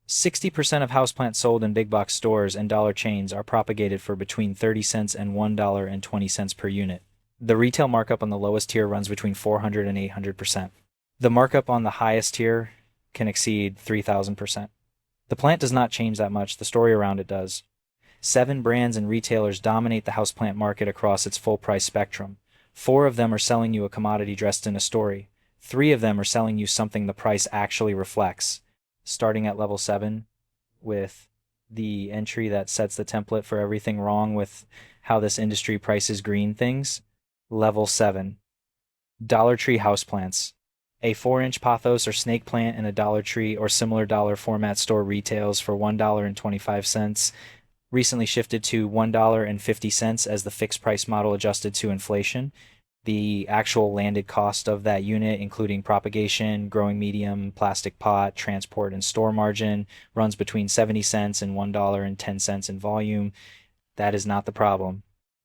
60% of houseplants sold in big box stores and dollar chains are propagated for between 30 cents and $1.20 per unit. The retail markup on the lowest tier runs between 400 and 800%. The markup on the highest tier can exceed 3,000%. The plant does not change that much, the story around it does. 7 brands and retailers dominate the houseplant market across its full price spectrum. 4 of them are selling you a commodity dressed in a story. 3 of them are selling you something the price actually reflects. Starting at level 7 with the entry that sets the template for everything wrong with how this industry prices green things. Level 7. Dollar Tree houseplants. A 4-inch pothos or snake plant in a Dollar Tree or similar dollar format store retails for $1.25, recently shifted to $1.50 as the fixed price model adjusted to inflation. The actual landed cost of that unit, including propagation, growing medium, plastic pot, transport, and store margin, runs between 70 cents and $1.10 in volume. That is not the problem.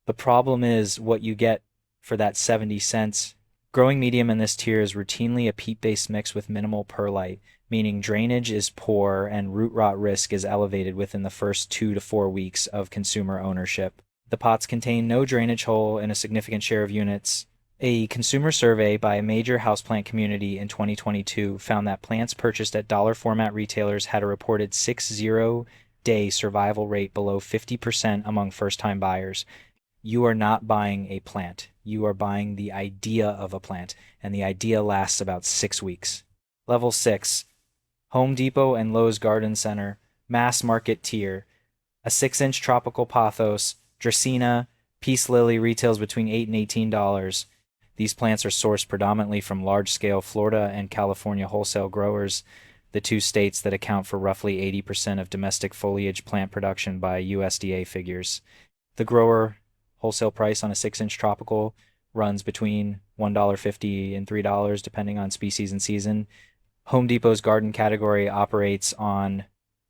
The problem is what you get for that 70 cents. Growing medium in this tier is routinely a peat-based mix with minimal perlite, meaning drainage is poor and root rot risk is elevated within the first 2 to 4 weeks of consumer ownership. The pots contain no drainage hole in a significant share of units. A consumer survey by a major houseplant community in 2022 found that plants purchased at dollar format retailers had a reported 60-day survival rate below 50% among first-time buyers. You are not buying a plant. You are buying the idea of a plant, and the idea lasts about 6 weeks. Level 6. Home Depot and Lowe's Garden Center, mass market tier. A 6-inch tropical pothos, Dracaena, Peace Lily retails between $8 and $18. These plants are sourced predominantly from large-scale Florida and California wholesale growers, the 2 states that account for roughly 80% of domestic foliage plant production by USDA figures. The grower wholesale price on a 6-inch tropical runs between $1.50 and $3 depending on species and season. Home Depot's garden category operates on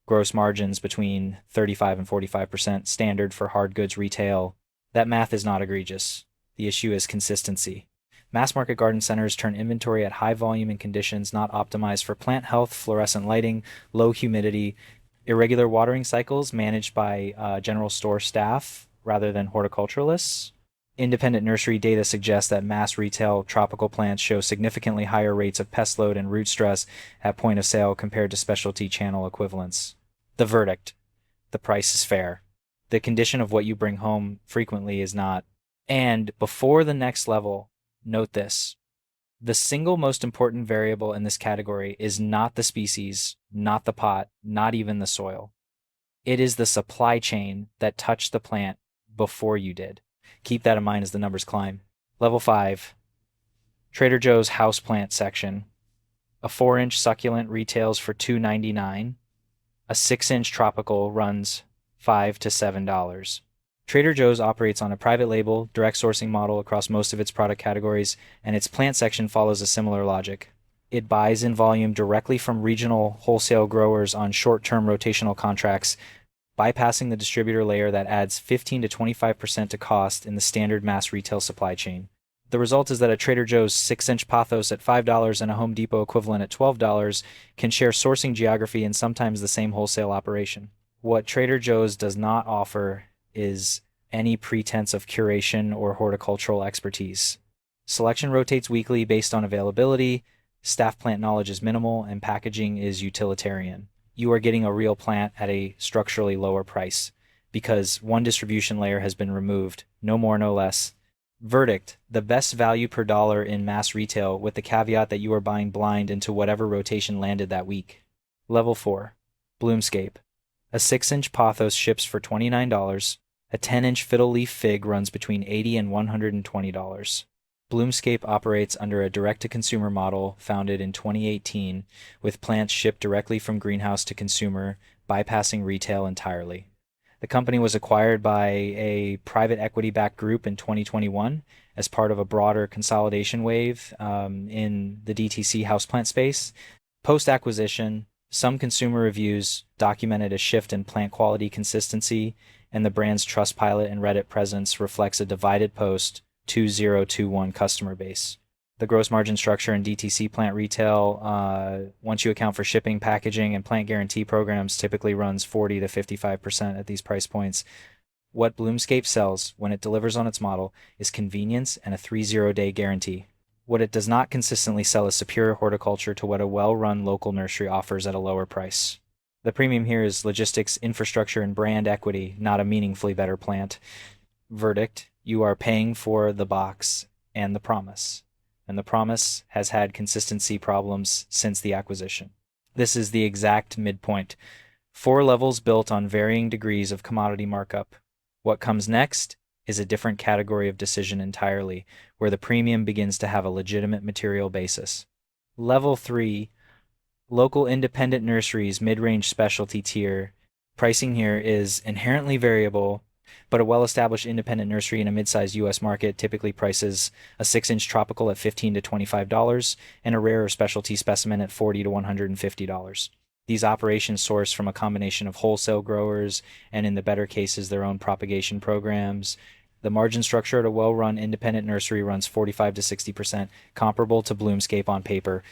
gross margins between 35 and 45% standard for hard goods retail. That math is not egregious. The issue is consistency. Mass market garden centers turn inventory at high volume in conditions not optimized for plant health, fluorescent lighting, low humidity, irregular watering cycles managed by general store staff rather than horticulturalists. Independent nursery data suggests that mass retail tropical plants show significantly higher rates of pest load and root stress at point of sale compared to specialty channel equivalents. The verdict: the price is fair. The condition of what you bring home frequently is not. And before the next level, note this. The single most important variable in this category is not the species, not the pot, not even the soil. It is the supply chain that touched the plant before you did. Keep that in mind as the numbers climb. Level 5. Trader Joe's houseplant section. A 4-inch succulent retails for $2.99. A 6-inch tropical runs $5 to $7. Trader Joe's operates on a private label, direct sourcing model across most of its product categories, and its plant section follows a similar logic. It buys in volume directly from regional wholesale growers on short-term rotational contracts, bypassing the distributor layer that adds 15 to 25% to cost in the standard mass retail supply chain. The result is that a Trader Joe's 6-inch pothos at $5 and a Home Depot equivalent at $12 can share sourcing geography and sometimes the same wholesale operation. What Trader Joe's does not offer is any pretense of curation or horticultural expertise. Selection rotates weekly based on availability, staff plant knowledge is minimal, and packaging is utilitarian. You are getting a real plant at a structurally lower price because one distribution layer has been removed, no more, no less. Verdict: the best value per dollar in mass retail with the caveat that you are buying blind into whatever rotation landed that week. Level 4. Bloomscape. A 6-inch pothos ships for $29. A 10-inch fiddle leaf fig runs between $80 and $120. Bloomscape operates under a direct-to-consumer model founded in 2018, with plants shipped directly from greenhouse to consumer, bypassing retail entirely. The company was acquired by a private equity-backed group in 2021 as part of a broader consolidation wave in the DTC houseplant space. Post-acquisition, some consumer reviews documented a shift in plant quality consistency, and the brand's Trustpilot and Reddit presence reflects a divided post-2021 customer base. The gross margin structure in DTC plant retail, once you account for shipping, packaging, and plant guarantee programs, typically runs 40 to 55% at these price points. What Bloomscape sells when it delivers on its model is convenience and a 30-day guarantee. What it does not consistently sell is superior horticulture to what a well-run local nursery offers at a lower price. The premium here is logistics, infrastructure, and brand equity, not a meaningfully better plant. Verdict: you are paying for the box and the promise. And the promise has had consistency problems since the acquisition. This is the exact midpoint. 4 levels built on varying degrees of commodity markup. What comes next is a different category of decision entirely, where the premium begins to have a legitimate material basis. Level 3, local independent nurseries mid-range specialty tier. Pricing here is inherently variable, but a well-established independent nursery in a mid-sized U.S. market typically prices a 6-inch tropical at $15 to $25 and a rarer specialty specimen at $40 to $150. These operations source from a combination of wholesale growers and, in the better cases, their own propagation programs. The margin structure at a well-run independent nursery runs 45 to 60%, comparable to Bloomscape on paper.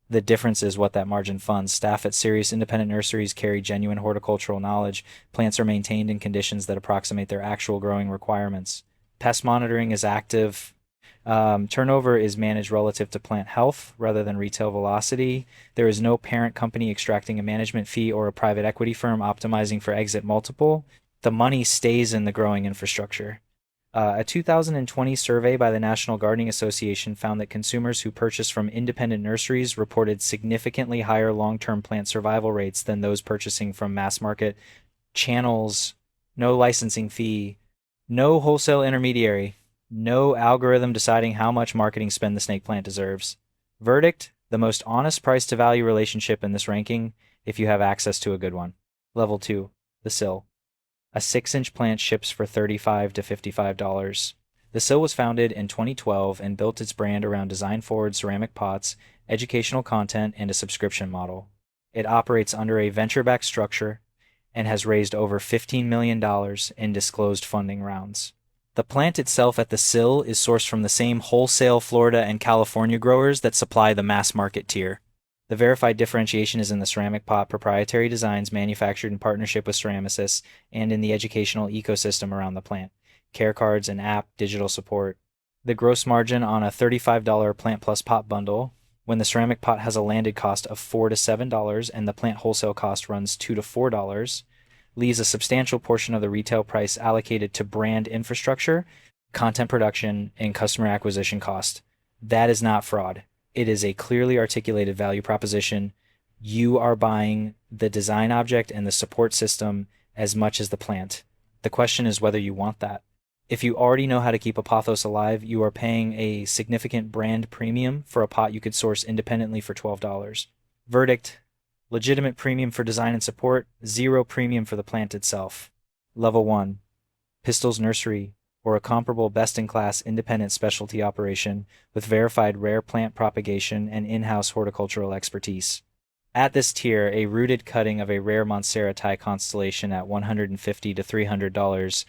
The difference is what that margin funds. Staff at serious independent nurseries carry genuine horticultural knowledge. Plants are maintained in conditions that approximate their actual growing requirements. Pest monitoring is active. Turnover is managed relative to plant health rather than retail velocity. There is no parent company extracting a management fee or a private equity firm optimizing for exit multiple. The money stays in the growing infrastructure. A 2020 survey by the National Gardening Association found that consumers who purchased from independent nurseries reported significantly higher long-term plant survival rates than those purchasing from mass market channels. No licensing fee, no wholesale intermediary, no algorithm deciding how much marketing spend the snake plant deserves. Verdict: the most honest price to value relationship in this ranking if you have access to a good one. Level 2, the sill. A 6-inch plant ships for $35 to $55. The Sill was founded in 2012 and built its brand around design-forward ceramic pots, educational content, and a subscription model. It operates under a venture-backed structure and has raised over $15 million in disclosed funding rounds. The plant itself at the Sill is sourced from the same wholesale Florida and California growers that supply the mass market tier. The verified differentiation is in the ceramic pot proprietary designs manufactured in partnership with ceramicists and in the educational ecosystem around the plant. Care cards and app, digital support. The gross margin on a $35 plant plus pot bundle, when the ceramic pot has a landed cost of $4 to $7 and the plant wholesale cost runs $2 to $4, leaves a substantial portion of the retail price allocated to brand infrastructure, content production, and customer acquisition cost. That is not fraud. It is a clearly articulated value proposition. You are buying the design object and the support system as much as the plant. The question is whether you want that. If you already know how to keep a pothos alive, you are paying a significant brand premium for a pot you could source independently for $12. Verdict: legitimate premium for design and support, zero premium for the plant itself. Level 1, Pistol's Nursery, or a comparable best-in-class independent specialty operation with verified rare plant propagation and in-house horticultural expertise. At this tier, a rooted cutting of a rare Monstera Thai constellation at $150 to $300,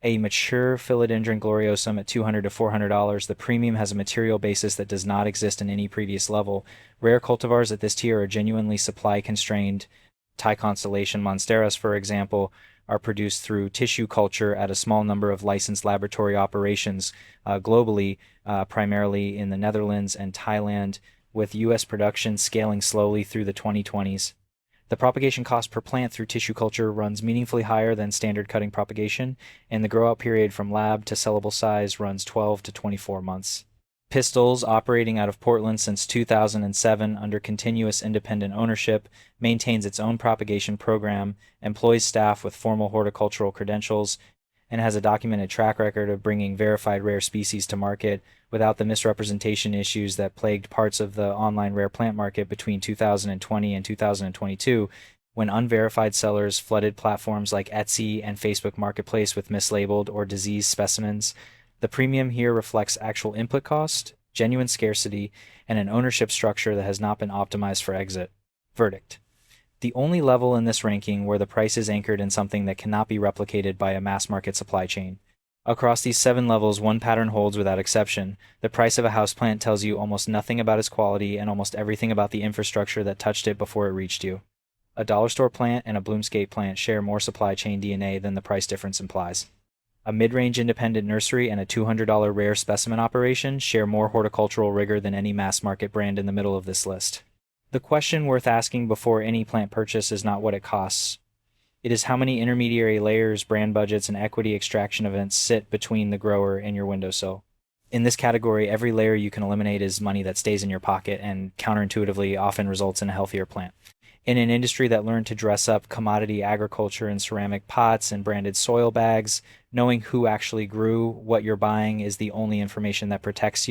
a mature Philodendron gloriosum at $200 to $400. The premium has a material basis that does not exist in any previous level. Rare cultivars at this tier are genuinely supply-constrained. Thai constellation Monsteras, for example, are produced through tissue culture at a small number of licensed laboratory operations globally, primarily in the Netherlands and Thailand, with U.S. production scaling slowly through the 2020s. The propagation cost per plant through tissue culture runs meaningfully higher than standard cutting propagation, and the grow-out period from lab to sellable size runs 12 to 24 months. Pistols, operating out of Portland since 2007 under continuous independent ownership, maintains its own propagation program, employs staff with formal horticultural credentials, and has a documented track record of bringing verified rare species to market without the misrepresentation issues that plagued parts of the online rare plant market between 2020 and 2022, when unverified sellers flooded platforms like Etsy and Facebook Marketplace with mislabeled or diseased specimens. The premium here reflects actual input cost, genuine scarcity, and an ownership structure that has not been optimized for exit. Verdict: the only level in this ranking where the price is anchored in something that cannot be replicated by a mass market supply chain. Across these 7 levels, one pattern holds without exception. The price of a houseplant tells you almost nothing about its quality and almost everything about the infrastructure that touched it before it reached you. A dollar store plant and a bloomscape plant share more supply chain DNA than the price difference implies. A mid-range independent nursery and a $200 rare specimen operation share more horticultural rigor than any mass-market brand in the middle of this list. The question worth asking before any plant purchase is not what it costs. It is how many intermediary layers, brand budgets, and equity extraction events sit between the grower and your windowsill. In this category, every layer you can eliminate is money that stays in your pocket and counterintuitively often results in a healthier plant. In an industry that learned to dress up commodity agriculture in ceramic pots and branded soil bags, knowing who actually grew what you're buying is the only information that protects you.